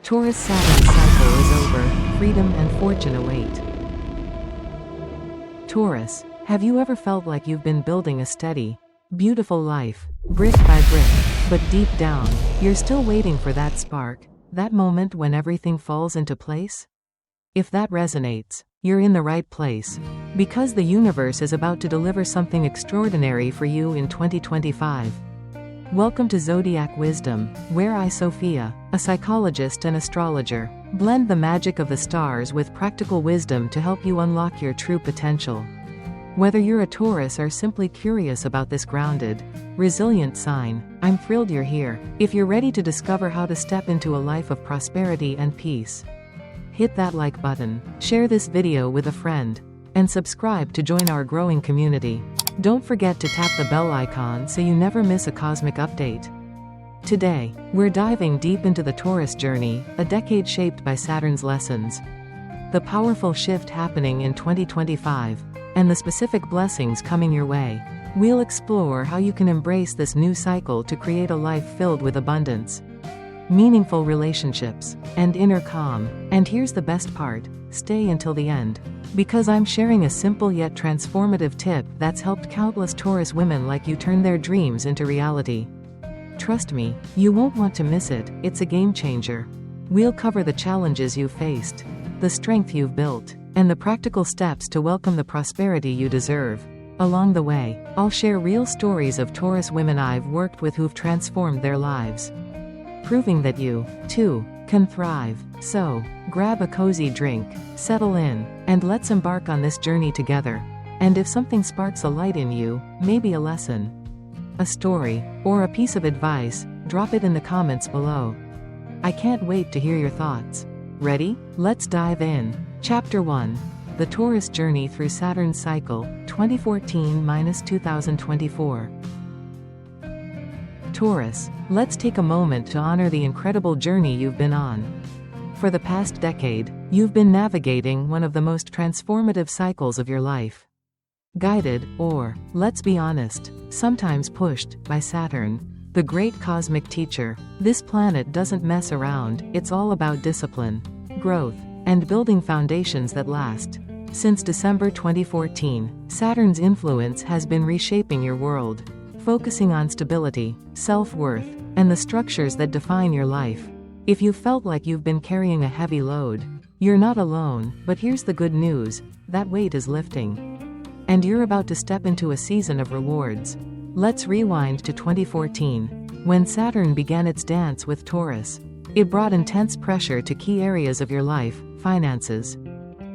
Taurus Saturn cycle is over, freedom and fortune await. Taurus, have you ever felt like you've been building a steady, beautiful life, brick by brick, but deep down, you're still waiting for that spark, that moment when everything falls into place? If that resonates, you're in the right place, because the universe is about to deliver something extraordinary for you in 2025. Welcome to Zodiac Wisdom, where I, Sophia, a psychologist and astrologer, blend the magic of the stars with practical wisdom to help you unlock your true potential. Whether you're a Taurus or simply curious about this grounded, resilient sign, I'm thrilled you're here. If you're ready to discover how to step into a life of prosperity and peace, hit that like button, share this video with a friend, and subscribe to join our growing community. Don't forget to tap the bell icon so you never miss a cosmic update. Today, we're diving deep into the Taurus journey, a decade shaped by Saturn's lessons, the powerful shift happening in 2025, and the specific blessings coming your way. We'll explore how you can embrace this new cycle to create a life filled with abundance, meaningful relationships, and inner calm. And here's the best part, stay until the end, because I'm sharing a simple yet transformative tip that's helped countless Taurus women like you turn their dreams into reality. Trust me, you won't want to miss it, it's a game changer. We'll cover the challenges you've faced, the strength you've built, and the practical steps to welcome the prosperity you deserve. Along the way, I'll share real stories of Taurus women I've worked with who've transformed their lives, proving that you, too, can thrive. So, grab a cozy drink, settle in, and let's embark on this journey together. And if something sparks a light in you, maybe a lesson, a story, or a piece of advice, drop it in the comments below. I can't wait to hear your thoughts. Ready? Let's dive in. Chapter 1. The Taurus Journey Through Saturn's Cycle, 2014-2024. Taurus, let's take a moment to honor the incredible journey you've been on. For the past decade, you've been navigating one of the most transformative cycles of your life. Guided, or, let's be honest, sometimes pushed, by Saturn, the great cosmic teacher. This planet doesn't mess around, it's all about discipline, growth, and building foundations that last. Since December 2014, Saturn's influence has been reshaping your world, focusing on stability, self-worth, and the structures that define your life. If you felt like you've been carrying a heavy load, you're not alone, but here's the good news, that weight is lifting. And you're about to step into a season of rewards. Let's rewind to 2014, when Saturn began its dance with Taurus. It brought intense pressure to key areas of your life, finances,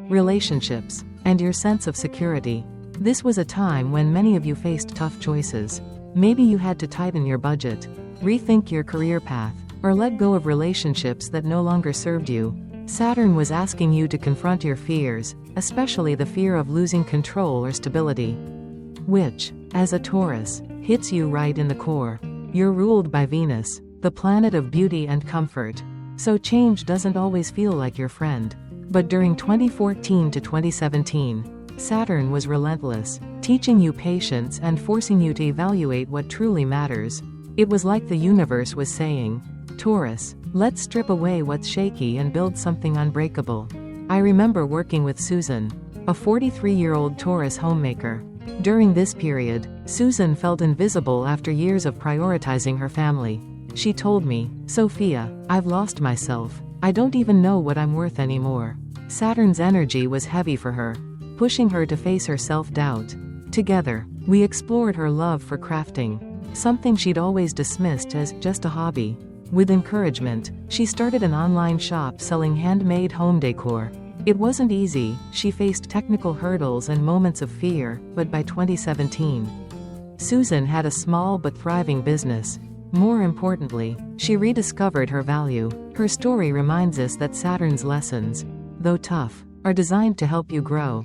relationships, and your sense of security. This was a time when many of you faced tough choices. Maybe you had to tighten your budget, rethink your career path, or let go of relationships that no longer served you. Saturn was asking you to confront your fears, especially the fear of losing control or stability, which, as a Taurus, hits you right in the core. You're ruled by Venus, the planet of beauty and comfort, so change doesn't always feel like your friend. But during 2014 to 2017, Saturn was relentless, teaching you patience and forcing you to evaluate what truly matters. It was like the universe was saying, Taurus, let's strip away what's shaky and build something unbreakable. I remember working with Susan, a 43-year-old Taurus homemaker. During this period, Susan felt invisible after years of prioritizing her family. She told me, Sophia, I've lost myself. I don't even know what I'm worth anymore. Saturn's energy was heavy for her, pushing her to face her self-doubt. Together, we explored her love for crafting, something she'd always dismissed as just a hobby. With encouragement, she started an online shop selling handmade home decor. It wasn't easy, she faced technical hurdles and moments of fear, but by 2017, Susan had a small but thriving business. More importantly, she rediscovered her value. Her story reminds us that Saturn's lessons, though tough, are designed to help you grow.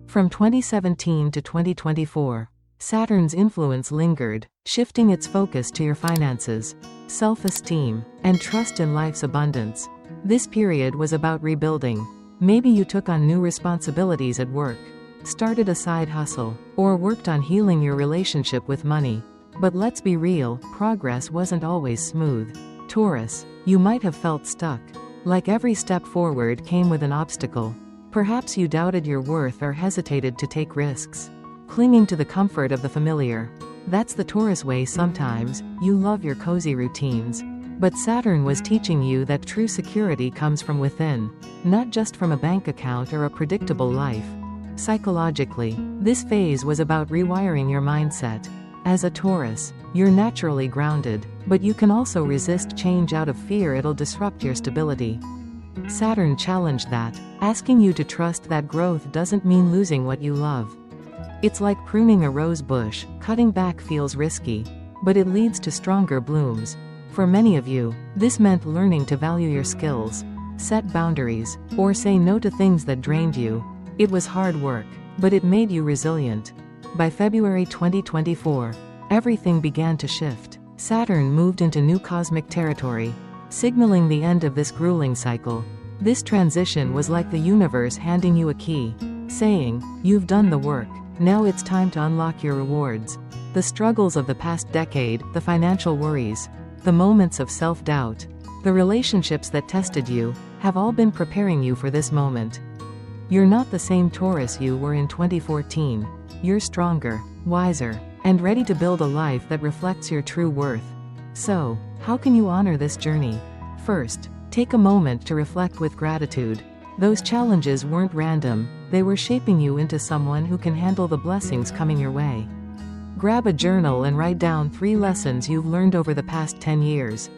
From 2017 to 2024, Saturn's influence lingered, shifting its focus to your finances, self-esteem, and trust in life's abundance. This period was about rebuilding. Maybe you took on new responsibilities at work, started a side hustle, or worked on healing your relationship with money. But let's be real, progress wasn't always smooth. Taurus, you might have felt stuck. Like every step forward came with an obstacle. Perhaps you doubted your worth or hesitated to take risks, clinging to the comfort of the familiar. That's the Taurus way sometimes. You love your cozy routines. But Saturn was teaching you that true security comes from within, not just from a bank account or a predictable life. Psychologically, this phase was about rewiring your mindset. As a Taurus, you're naturally grounded, but you can also resist change out of fear it'll disrupt your stability. Saturn challenged that, asking you to trust that growth doesn't mean losing what you love. It's like pruning a rose bush. Cutting back feels risky, but it leads to stronger blooms. For many of you, this meant learning to value your skills, set boundaries, or say no to things that drained you. It was hard work, but it made you resilient. By February 2024, everything began to shift. Saturn moved into new cosmic territory, signaling the end of this grueling cycle. This transition was like the universe handing you a key, saying, "You've done the work. Now it's time to unlock your rewards." The struggles of the past decade, the financial worries, the moments of self-doubt, the relationships that tested you, have all been preparing you for this moment. You're not the same Taurus you were in 2014. You're stronger, wiser, and ready to build a life that reflects your true worth. So, how can you honor this journey? First, take a moment to reflect with gratitude. Those challenges weren't random, they were shaping you into someone who can handle the blessings coming your way. Grab a journal and write down 3 lessons you've learned over the past 10 years.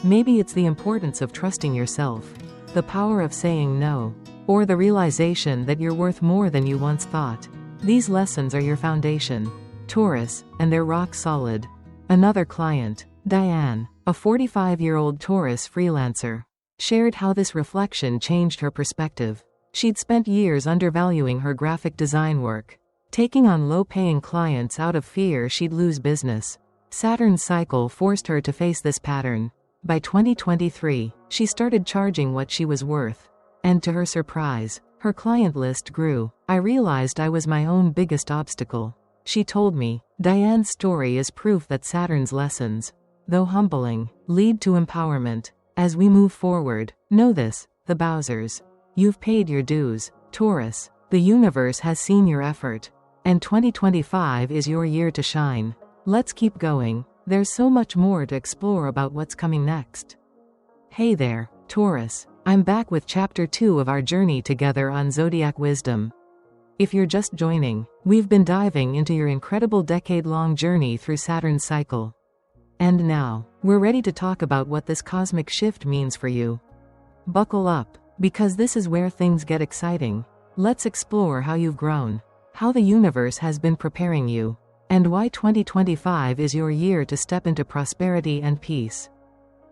Maybe it's the importance of trusting yourself, the power of saying no, or the realization that you're worth more than you once thought. These lessons are your foundation, Taurus, and they're rock solid. Another client, Diane, a 45-year-old Taurus freelancer, shared how this reflection changed her perspective. She'd spent years undervaluing her graphic design work, taking on low-paying clients out of fear she'd lose business. Saturn's cycle forced her to face this pattern. By 2023, she started charging what she was worth. And to her surprise, her client list grew. "I realized I was my own biggest obstacle," she told me. Diane's story is proof that Saturn's lessons, though humbling, lead to empowerment. As we move forward, know this, the Bowsers. You've paid your dues, Taurus. The universe has seen your effort. And 2025 is your year to shine. Let's keep going. There's so much more to explore about what's coming next. Hey there, Taurus. I'm back with Chapter 2 of our journey together on Zodiac Wisdom. If you're just joining, we've been diving into your incredible decade-long journey through Saturn's cycle. And now, we're ready to talk about what this cosmic shift means for you. Buckle up, because this is where things get exciting. Let's explore how you've grown, how the universe has been preparing you, and why 2025 is your year to step into prosperity and peace.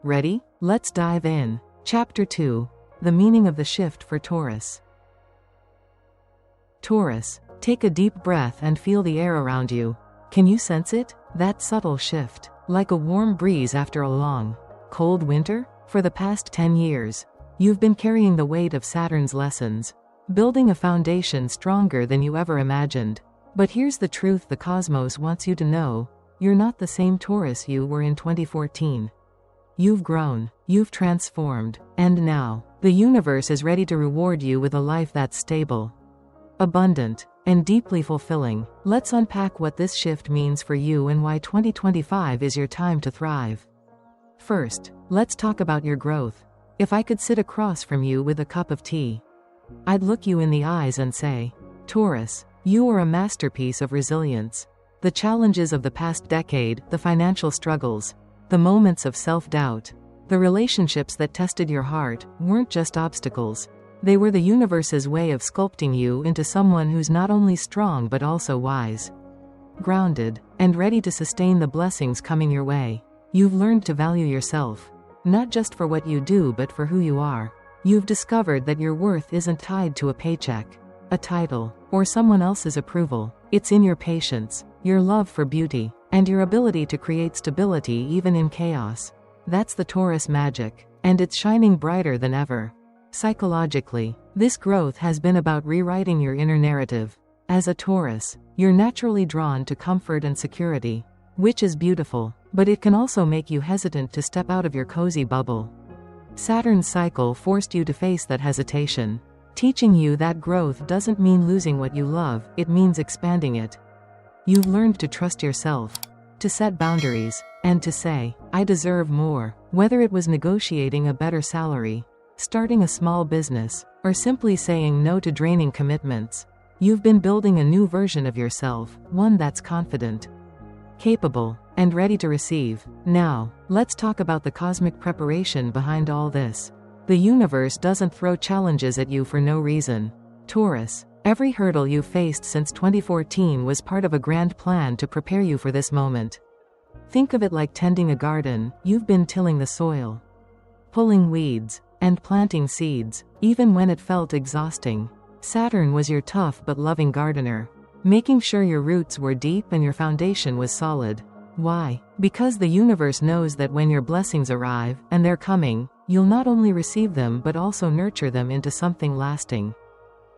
Ready? Let's dive in. Chapter 2. The meaning of the shift for Taurus. Taurus, take a deep breath and feel the air around you. Can you sense it? That subtle shift, like a warm breeze after a long, cold winter? For the past 10 years, you've been carrying the weight of Saturn's lessons, building a foundation stronger than you ever imagined. But here's the truth the cosmos wants you to know: you're not the same Taurus you were in 2014. You've grown, you've transformed, and now, the universe is ready to reward you with a life that's stable, abundant, and deeply fulfilling. Let's unpack what this shift means for you and why 2025 is your time to thrive. First, let's talk about your growth. If I could sit across from you with a cup of tea, I'd look you in the eyes and say, "Taurus, you are a masterpiece of resilience." The challenges of the past decade, the financial struggles, the moments of self-doubt, the relationships that tested your heart, weren't just obstacles. They were the universe's way of sculpting you into someone who's not only strong but also wise, grounded, and ready to sustain the blessings coming your way. You've learned to value yourself, not just for what you do but for who you are. You've discovered that your worth isn't tied to a paycheck, a title, or someone else's approval. It's in your patience, your love for beauty, and your ability to create stability even in chaos. That's the Taurus magic, and it's shining brighter than ever. Psychologically, this growth has been about rewriting your inner narrative. As a Taurus, you're naturally drawn to comfort and security, which is beautiful. But it can also make you hesitant to step out of your cozy bubble. Saturn's cycle forced you to face that hesitation, teaching you that growth doesn't mean losing what you love, it means expanding it. You've learned to trust yourself, to set boundaries, and to say, I deserve more, whether it was negotiating a better salary, starting a small business, or simply saying no to draining commitments. You've been building a new version of yourself, one that's confident, capable, and ready to receive. Now, let's talk about the cosmic preparation behind all this. The universe doesn't throw challenges at you for no reason. Taurus, every hurdle you've faced since 2014 was part of a grand plan to prepare you for this moment. Think of it like tending a garden. You've been tilling the soil, pulling weeds, and planting seeds, even when it felt exhausting. Saturn was your tough but loving gardener, making sure your roots were deep and your foundation was solid. Why? Because the universe knows that when your blessings arrive, and they're coming, you'll not only receive them but also nurture them into something lasting.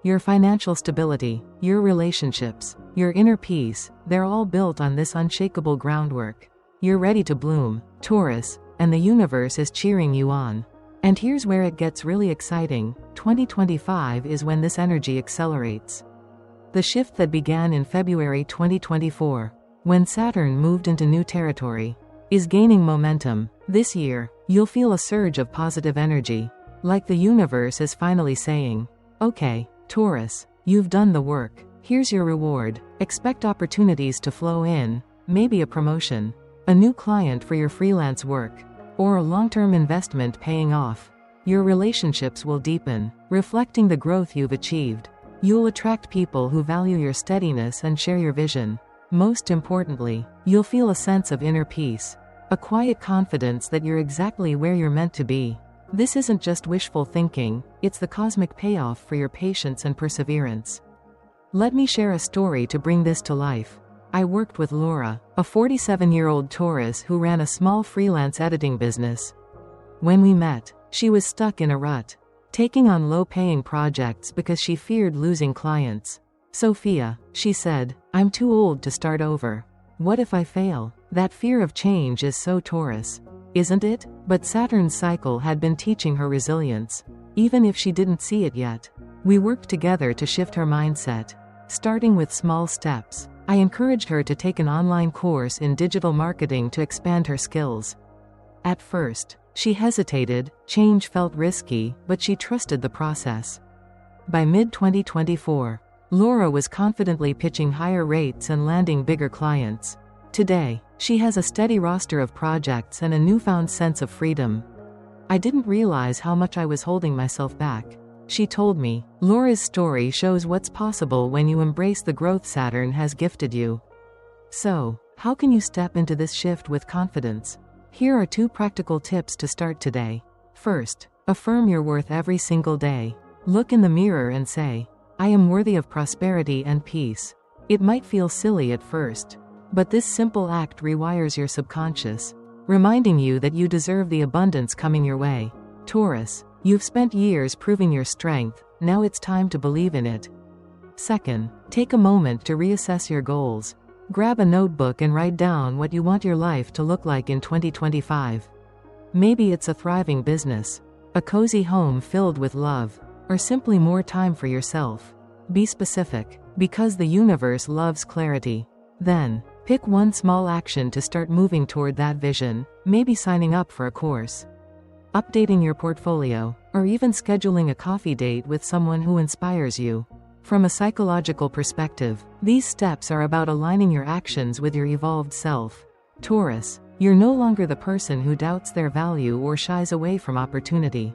Your financial stability, your relationships, your inner peace, they're all built on this unshakable groundwork. You're ready to bloom, Taurus, and the universe is cheering you on. And here's where it gets really exciting. 2025 is when this energy accelerates. The shift that began in February 2024, when Saturn moved into new territory, is gaining momentum. This year, you'll feel a surge of positive energy, like the universe is finally saying, okay, Taurus, you've done the work. Here's your reward. Expect opportunities to flow in, maybe a promotion, a new client for your freelance work, or a long-term investment paying off. Your relationships will deepen, reflecting the growth you've achieved. You'll attract people who value your steadiness and share your vision. Most importantly, you'll feel a sense of inner peace, a quiet confidence that you're exactly where you're meant to be. This isn't just wishful thinking, it's the cosmic payoff for your patience and perseverance. Let me share a story to bring this to life. I worked with Laura, a 47-year-old Taurus who ran a small freelance editing business. When we met, she was stuck in a rut, taking on low-paying projects because she feared losing clients. Sophia, she said, I'm too old to start over. What if I fail? That fear of change is so Taurus, isn't it? But Saturn's cycle had been teaching her resilience, even if she didn't see it yet. We worked together to shift her mindset, starting with small steps. I encouraged her to take an online course in digital marketing to expand her skills. At first, she hesitated, change felt risky, but she trusted the process. By mid-2024, Laura was confidently pitching higher rates and landing bigger clients. Today, she has a steady roster of projects and a newfound sense of freedom. I didn't realize how much I was holding myself back, she told me. Laura's story shows what's possible when you embrace the growth Saturn has gifted you. So, how can you step into this shift with confidence? Here are 2 practical tips to start today. First, affirm your worth every single day. Look in the mirror and say, I am worthy of prosperity and peace. It might feel silly at first, but this simple act rewires your subconscious, reminding you that you deserve the abundance coming your way. Taurus, you've spent years proving your strength, now it's time to believe in it. Second, take a moment to reassess your goals. Grab a notebook and write down what you want your life to look like in 2025. Maybe it's a thriving business, a cozy home filled with love, or simply more time for yourself. Be specific, because the universe loves clarity. Then, pick one small action to start moving toward that vision, maybe signing up for a course, updating your portfolio, or even scheduling a coffee date with someone who inspires you. From a psychological perspective, these steps are about aligning your actions with your evolved self. Taurus, you're no longer the person who doubts their value or shies away from opportunity.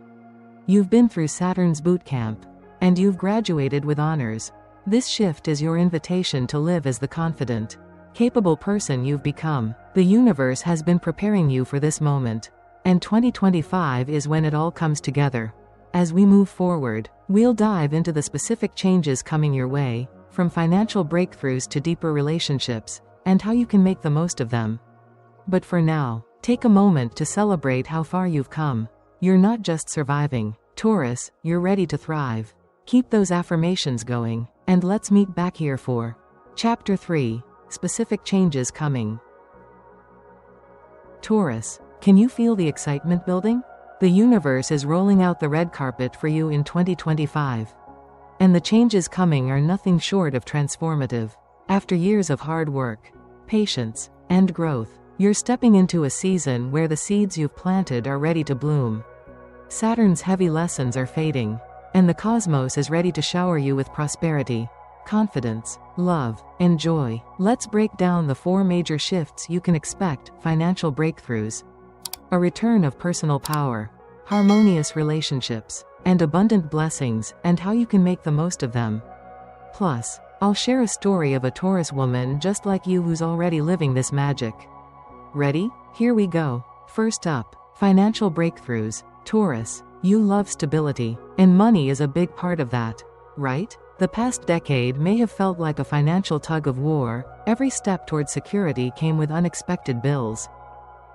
You've been through Saturn's boot camp, and you've graduated with honors. This shift is your invitation to live as the confident, capable person you've become. The universe has been preparing you for this moment, and 2025 is when it all comes together. As we move forward, we'll dive into the specific changes coming your way, from financial breakthroughs to deeper relationships, and how you can make the most of them. But for now, take a moment to celebrate how far you've come. You're not just surviving, Taurus, you're ready to thrive. Keep those affirmations going, and let's meet back here for Chapter 3, Specific Changes Coming. Taurus, can you feel the excitement building? The universe is rolling out the red carpet for you in 2025. And the changes coming are nothing short of transformative. After years of hard work, patience, and growth, you're stepping into a season where the seeds you've planted are ready to bloom. Saturn's heavy lessons are fading, and the cosmos is ready to shower you with prosperity, confidence, love, and joy. Let's break down the 4 major shifts you can expect: financial breakthroughs, a return of personal power, harmonious relationships, and abundant blessings, and how you can make the most of them. Plus, I'll share a story of a Taurus woman just like you who's already living this magic. Ready? Here we go. First up, financial breakthroughs. Taurus, you love stability, and money is a big part of that, right? The past decade may have felt like a financial tug-of-war. Every step toward security came with unexpected bills,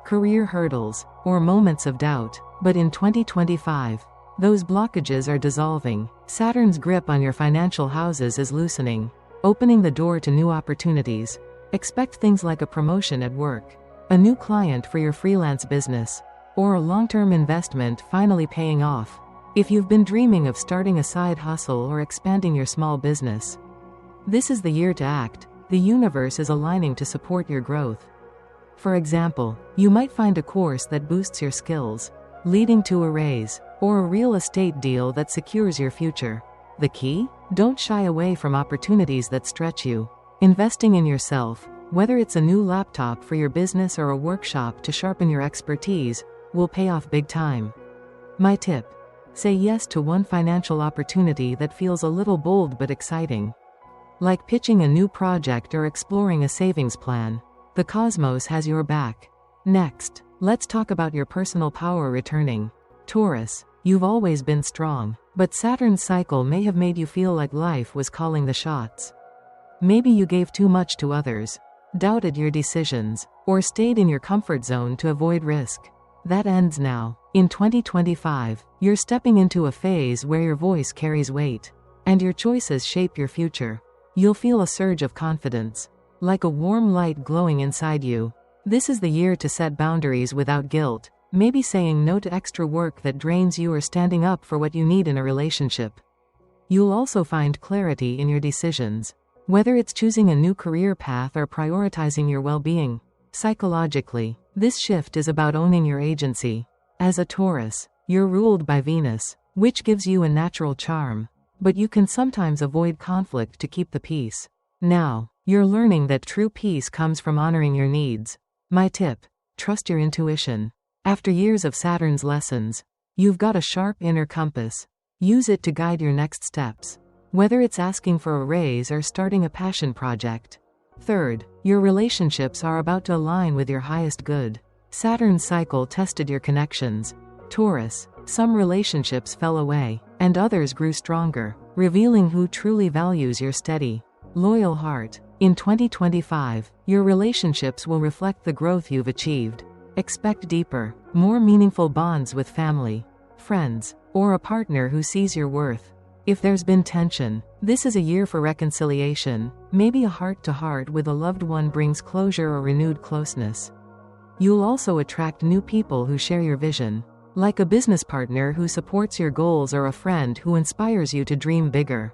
career hurdles, or moments of doubt. But in 2025, those blockages are dissolving. Saturn's grip on your financial houses is loosening, opening the door to new opportunities. Expect things like a promotion at work, a new client for your freelance business, or a long-term investment finally paying off. If you've been dreaming of starting a side hustle or expanding your small business, this is the year to act. The universe is aligning to support your growth. For example, you might find a course that boosts your skills, leading to a raise, or a real estate deal that secures your future. The key? Don't shy away from opportunities that stretch you. Investing in yourself, whether it's a new laptop for your business or a workshop to sharpen your expertise, will pay off big time. My tip: say yes to one financial opportunity that feels a little bold but exciting. Like pitching a new project or exploring a savings plan. The cosmos has your back. Next, let's talk about your personal power returning. Taurus, you've always been strong, but Saturn's cycle may have made you feel like life was calling the shots. Maybe you gave too much to others, doubted your decisions, or stayed in your comfort zone to avoid risk. That ends now. In 2025, you're stepping into a phase where your voice carries weight, and your choices shape your future. You'll feel a surge of confidence, like a warm light glowing inside you. This is the year to set boundaries without guilt, maybe saying no to extra work that drains you or standing up for what you need in a relationship. You'll also find clarity in your decisions, whether it's choosing a new career path or prioritizing your well-being. Psychologically, this shift is about owning your agency. As a Taurus, you're ruled by Venus, which gives you a natural charm, but you can sometimes avoid conflict to keep the peace. Now, you're learning that true peace comes from honoring your needs. My tip: trust your intuition. After years of Saturn's lessons, you've got a sharp inner compass. Use it to guide your next steps, whether it's asking for a raise or starting a passion project. Third, your relationships are about to align with your highest good. Saturn's cycle tested your connections. Taurus, some relationships fell away, and others grew stronger, revealing who truly values your steady, loyal heart. In 2025, your relationships will reflect the growth you've achieved. Expect deeper, more meaningful bonds with family, friends, or a partner who sees your worth. If there's been tension, this is a year for reconciliation. Maybe a heart-to-heart with a loved one brings closure or renewed closeness. You'll also attract new people who share your vision, like a business partner who supports your goals or a friend who inspires you to dream bigger.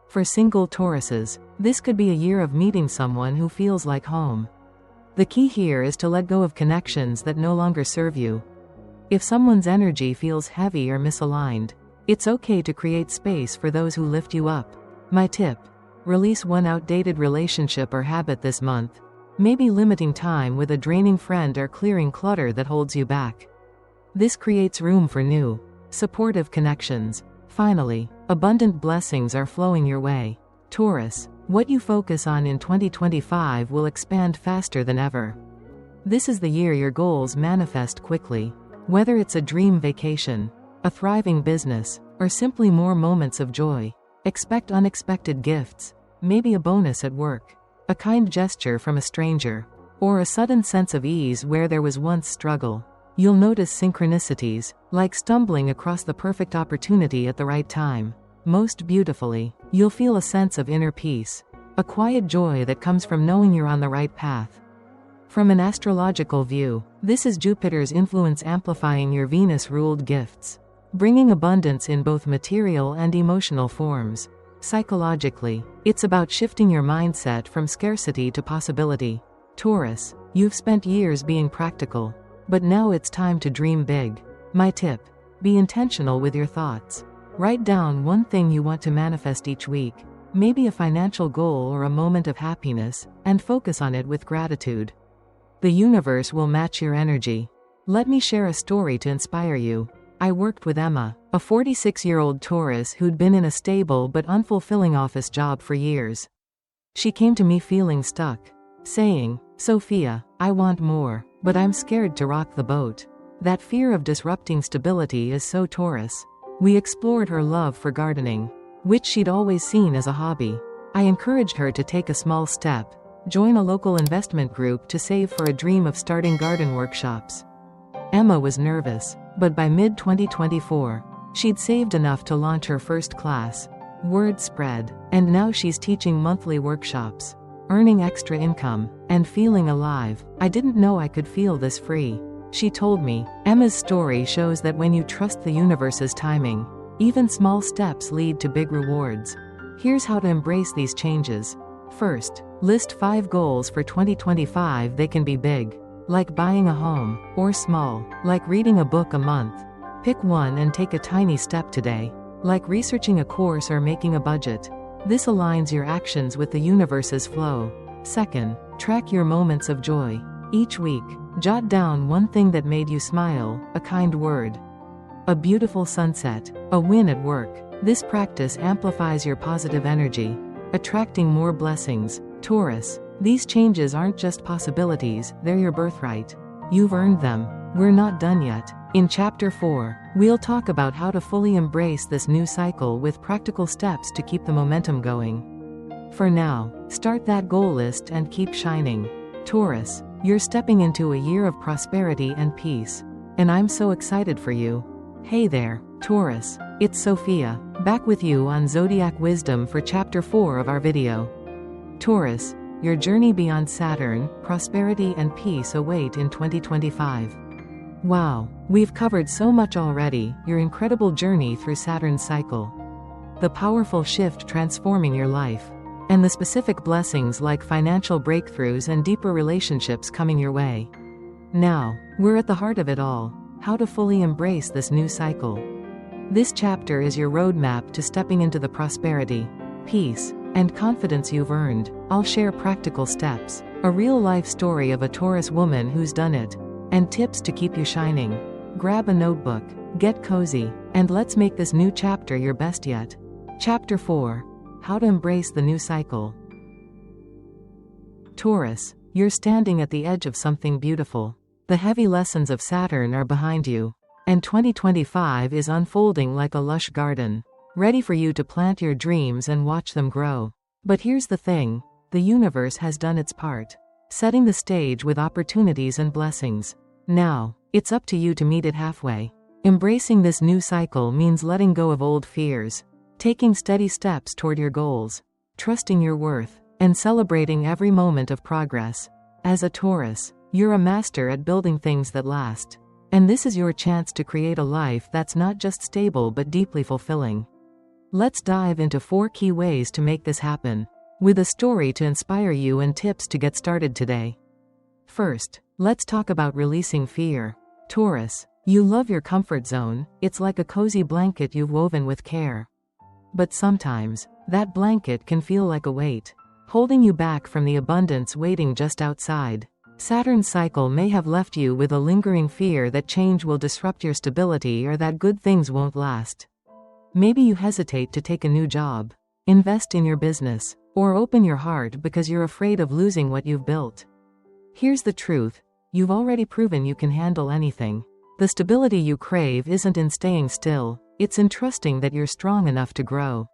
For single Tauruses, this could be a year of meeting someone who feels like home. The key here is to let go of connections that no longer serve you. If someone's energy feels heavy or misaligned, it's okay to create space for those who lift you up. My tip: release one outdated relationship or habit this month. Maybe limiting time with a draining friend or clearing clutter that holds you back. This creates room for new, supportive connections. Finally, abundant blessings are flowing your way. Taurus, what you focus on in 2025 will expand faster than ever. This is the year your goals manifest quickly. Whether it's a dream vacation, a thriving business, or simply more moments of joy, expect unexpected gifts, maybe a bonus at work, a kind gesture from a stranger, or a sudden sense of ease where there was once struggle. You'll notice synchronicities, like stumbling across the perfect opportunity at the right time. Most beautifully, you'll feel a sense of inner peace, a quiet joy that comes from knowing you're on the right path. From an astrological view, this is Jupiter's influence amplifying your Venus-ruled gifts, bringing abundance in both material and emotional forms. Psychologically, it's about shifting your mindset from scarcity to possibility. Taurus, you've spent years being practical, but now it's time to dream big. My tip: be intentional with your thoughts. Write down one thing you want to manifest each week, maybe a financial goal or a moment of happiness, and focus on it with gratitude. The universe will match your energy. Let me share a story to inspire you. I worked with Emma, a 46-year-old Taurus who'd been in a stable but unfulfilling office job for years. She came to me feeling stuck, saying, "Sophia, I want more, but I'm scared to rock the boat." That fear of disrupting stability is so Taurus. We explored her love for gardening, which she'd always seen as a hobby. I encouraged her to take a small step, join a local investment group to save for a dream of starting garden workshops. Emma was nervous, but by mid-2024, she'd saved enough to launch her first class. Word spread, and now she's teaching monthly workshops, earning extra income, and feeling alive. I didn't know I could feel this free. She told me, Emma's story shows that when you trust the universe's timing, even small steps lead to big rewards. Here's how to embrace these changes. First, list 5 goals for 2025. They can be big, like buying a home, or small, like reading a book a month. Pick one and take a tiny step today, like researching a course or making a budget. This aligns your actions with the universe's flow. Second, track your moments of joy. Each week, jot down one thing that made you smile, a kind word, a beautiful sunset, a win at work. This practice amplifies your positive energy, attracting more blessings. Taurus, these changes aren't just possibilities, they're your birthright. You've earned them. We're not done yet. In Chapter 4, we'll talk about how to fully embrace this new cycle with practical steps to keep the momentum going. For now, start that goal list and keep shining. Taurus, you're stepping into a year of prosperity and peace, and I'm so excited for you. Hey there, Taurus, it's Sophia, back with you on Zodiac Wisdom for Chapter 4 of our video. Taurus, your journey beyond Saturn, prosperity and peace await in 2025. Wow, we've covered so much already. Your incredible journey through Saturn's cycle, the powerful shift transforming your life, and the specific blessings like financial breakthroughs and deeper relationships coming your way. Now, we're at the heart of it all: how to fully embrace this new cycle. This chapter is your roadmap to stepping into the prosperity, peace, and confidence you've earned. I'll share practical steps, a real-life story of a Taurus woman who's done it, and tips to keep you shining. Grab a notebook, get cozy, and let's make this new chapter your best yet. Chapter 4: How to Embrace the New Cycle. Taurus, you're standing at the edge of something beautiful. The heavy lessons of Saturn are behind you, and 2025 is unfolding like a lush garden, ready for you to plant your dreams and watch them grow. But here's the thing: the universe has done its part, setting the stage with opportunities and blessings. Now, it's up to you to meet it halfway. Embracing this new cycle means letting go of old fears, taking steady steps toward your goals, trusting your worth, and celebrating every moment of progress. As a Taurus, you're a master at building things that last, and this is your chance to create a life that's not just stable but deeply fulfilling. Let's dive into 4 key ways to make this happen, with a story to inspire you and tips to get started today. First, let's talk about releasing fear. Taurus, you love your comfort zone. It's like a cozy blanket you've woven with care. But sometimes, that blanket can feel like a weight, holding you back from the abundance waiting just outside. Saturn's cycle may have left you with a lingering fear that change will disrupt your stability or that good things won't last. Maybe you hesitate to take a new job, invest in your business, or open your heart because you're afraid of losing what you've built. Here's the truth: you've already proven you can handle anything. The stability you crave isn't in staying still, it's in trusting that you're strong enough to grow.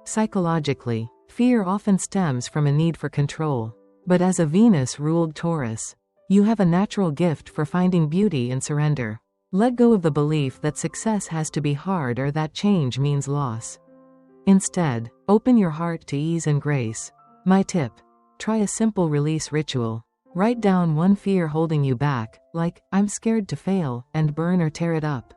Psychologically, fear often stems from a need for control. But as a Venus-ruled Taurus, you have a natural gift for finding beauty in surrender. Let go of the belief that success has to be hard or that change means loss. Instead, open your heart to ease and grace. My tip: try a simple release ritual. Write down one fear holding you back, like, I'm scared to fail, and burn or tear it up.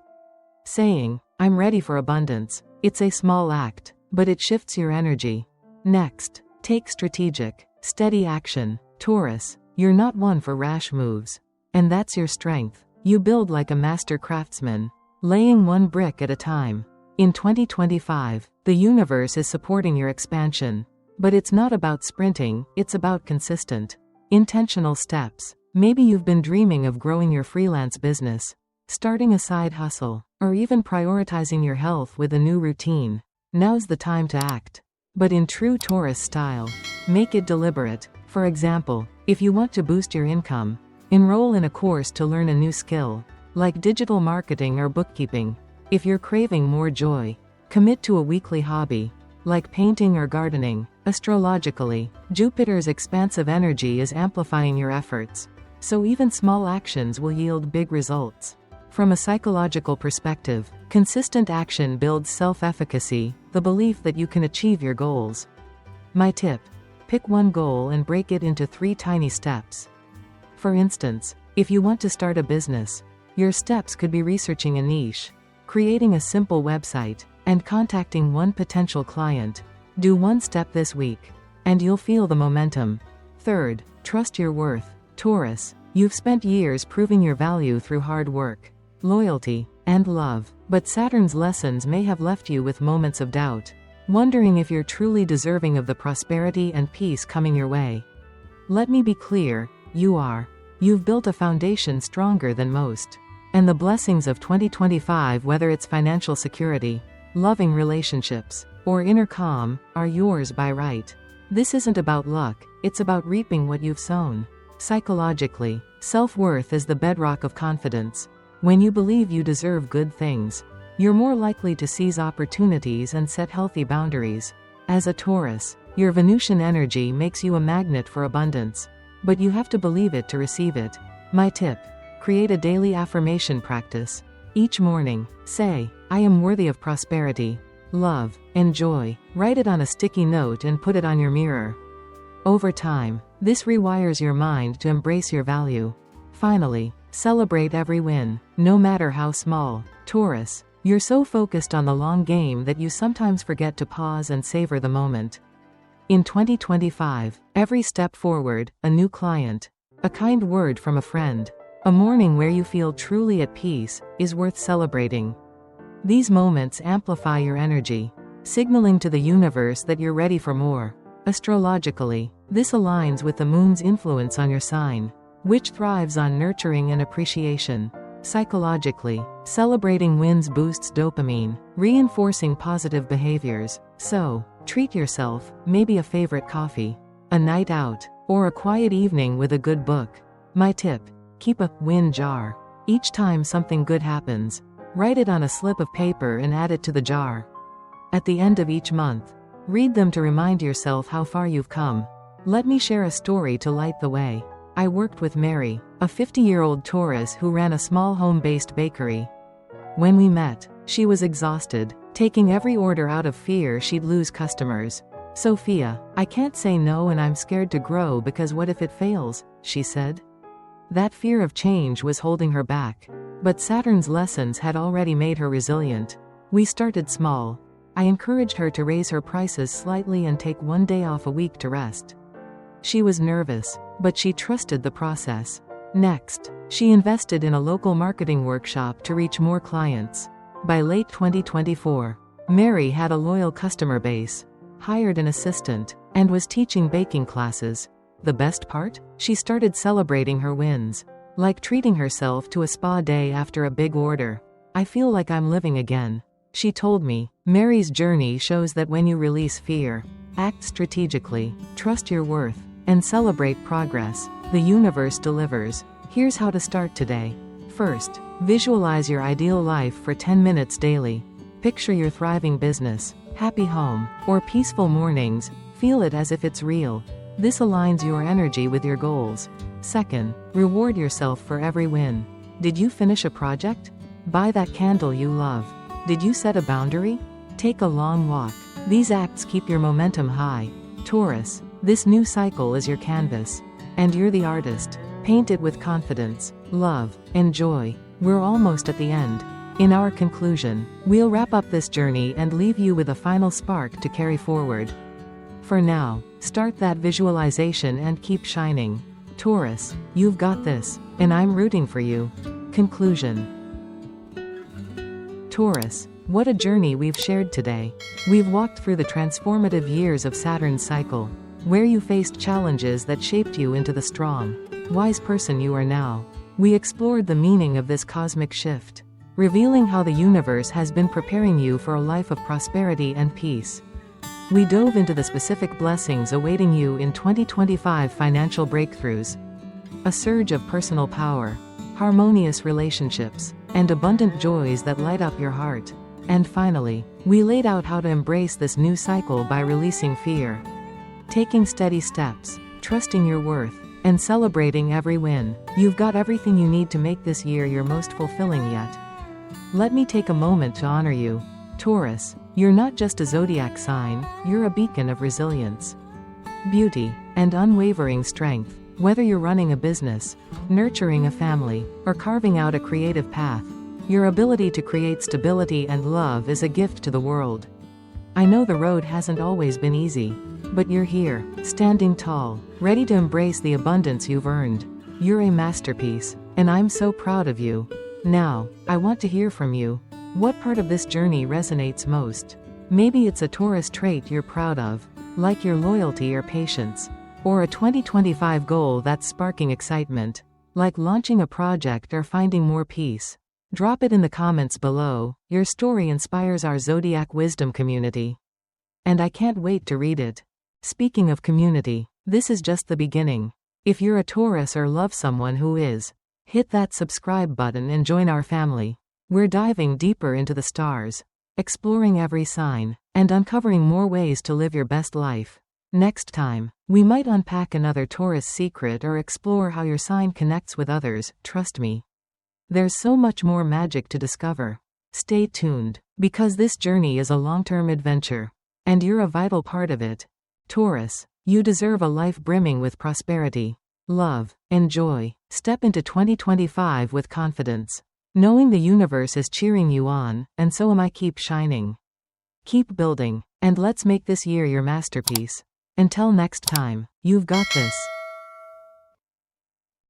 Saying, I'm ready for abundance. It's a small act, but it shifts your energy. Next, take strategic, steady action. Taurus, you're not one for rash moves. And that's your strength. You build like a master craftsman, laying one brick at a time. In 2025, the universe is supporting your expansion. But it's not about sprinting, it's about consistent, intentional steps. Maybe you've been dreaming of growing your freelance business, starting a side hustle, or even prioritizing your health with a new routine. Now's the time to act. But in true Taurus style, make it deliberate. For example, if you want to boost your income, enroll in a course to learn a new skill, like digital marketing or bookkeeping. If you're craving more joy, commit to a weekly hobby, like painting or gardening. Astrologically, Jupiter's expansive energy is amplifying your efforts, so even small actions will yield big results. From a psychological perspective, consistent action builds self-efficacy, the belief that you can achieve your goals. My tip: pick one goal and break it into 3 tiny steps. For instance, if you want to start a business, your steps could be researching a niche, creating a simple website, and contacting one potential client. Do one step this week, and you'll feel the momentum. Third, trust your worth. Taurus, you've spent years proving your value through hard work, loyalty, and love, but Saturn's lessons may have left you with moments of doubt, wondering if you're truly deserving of the prosperity and peace coming your way. Let me be clear, you are. You've built a foundation stronger than most. And the blessings of 2025, whether it's financial security, loving relationships, or inner calm, are yours by right. This isn't about luck, it's about reaping what you've sown. Psychologically, self-worth is the bedrock of confidence. When you believe you deserve good things, you're more likely to seize opportunities and set healthy boundaries. As a Taurus, your Venusian energy makes you a magnet for abundance. But you have to believe it to receive it. My tip: create a daily affirmation practice. Each morning, say, I am worthy of prosperity, love, and joy. Write it on a sticky note and put it on your mirror. Over time, this rewires your mind to embrace your value. Finally, celebrate every win, no matter how small. Taurus, you're so focused on the long game that you sometimes forget to pause and savor the moment. In 2025, every step forward, a new client, a kind word from a friend, a morning where you feel truly at peace, is worth celebrating. These moments amplify your energy, signaling to the universe that you're ready for more. Astrologically, this aligns with the moon's influence on your sign, which thrives on nurturing and appreciation. Psychologically, celebrating wins boosts dopamine, reinforcing positive behaviors. So, treat yourself, maybe a favorite coffee, a night out, or a quiet evening with a good book. My tip: keep a win jar. Each time something good happens, write it on a slip of paper and add it to the jar. At the end of each month, read them to remind yourself how far you've come. Let me share a story to light the way. I worked with Mary, a 50-year-old Taurus who ran a small home-based bakery. When we met, she was exhausted, taking every order out of fear she'd lose customers. Sophia, I can't say no and I'm scared to grow because what if it fails, she said. That fear of change was holding her back. But Saturn's lessons had already made her resilient. We started small. I encouraged her to raise her prices slightly and take one day off a week to rest. She was nervous, but she trusted the process. Next, she invested in a local marketing workshop to reach more clients. By late 2024, Mary had a loyal customer base, hired an assistant, and was teaching baking classes. The best part? She started celebrating her wins, like treating herself to a spa day after a big order. I feel like I'm living again, she told me. Mary's journey shows that when you release fear, act strategically, trust your worth, and celebrate progress, the universe delivers. Here's how to start today. First, visualize your ideal life for 10 minutes daily. Picture your thriving business, happy home, or peaceful mornings. Feel it as if it's real. This aligns your energy with your goals. Second, reward yourself for every win. Did you finish a project? Buy that candle you love. Did you set a boundary? Take a long walk. These acts keep your momentum high. Taurus, this new cycle is your canvas. And you're the artist. Paint it with confidence, love, and joy. We're almost at the end. In our conclusion, we'll wrap up this journey and leave you with a final spark to carry forward. For now, start that visualization and keep shining. Taurus, you've got this, and I'm rooting for you. Conclusion. Taurus, what a journey we've shared today. We've walked through the transformative years of Saturn's cycle, where you faced challenges that shaped you into the strong, wise person you are now. We explored the meaning of this cosmic shift, revealing how the universe has been preparing you for a life of prosperity and peace. We dove into the specific blessings awaiting you in 2025: financial breakthroughs, a surge of personal power, harmonious relationships, and abundant joys that light up your heart. And finally, we laid out how to embrace this new cycle by releasing fear, taking steady steps, trusting your worth, and celebrating every win. You've got everything you need to make this year your most fulfilling yet. Let me take a moment to honor you. Taurus, you're not just a zodiac sign, you're a beacon of resilience, beauty, and unwavering strength. Whether you're running a business, nurturing a family, or carving out a creative path, your ability to create stability and love is a gift to the world. I know the road hasn't always been easy, but you're here, standing tall, ready to embrace the abundance you've earned. You're a masterpiece, and I'm so proud of you. Now, I want to hear from you. What part of this journey resonates most? Maybe it's a Taurus trait you're proud of, like your loyalty or patience, or a 2025 goal that's sparking excitement, like launching a project or finding more peace. Drop it in the comments below. Your story inspires our Zodiac Wisdom community, and I can't wait to read it. Speaking of community, this is just the beginning. If you're a Taurus or love someone who is, hit that subscribe button and join our family. We're diving deeper into the stars, exploring every sign, and uncovering more ways to live your best life. Next time, we might unpack another Taurus secret or explore how your sign connects with others. Trust me, there's so much more magic to discover. Stay tuned, because this journey is a long-term adventure, and you're a vital part of it. Taurus, you deserve a life brimming with prosperity, love, and joy. Step into 2025 with confidence, knowing the universe is cheering you on, and so am I. Keep shining, keep building, and let's make this year your masterpiece. Until next time, you've got this.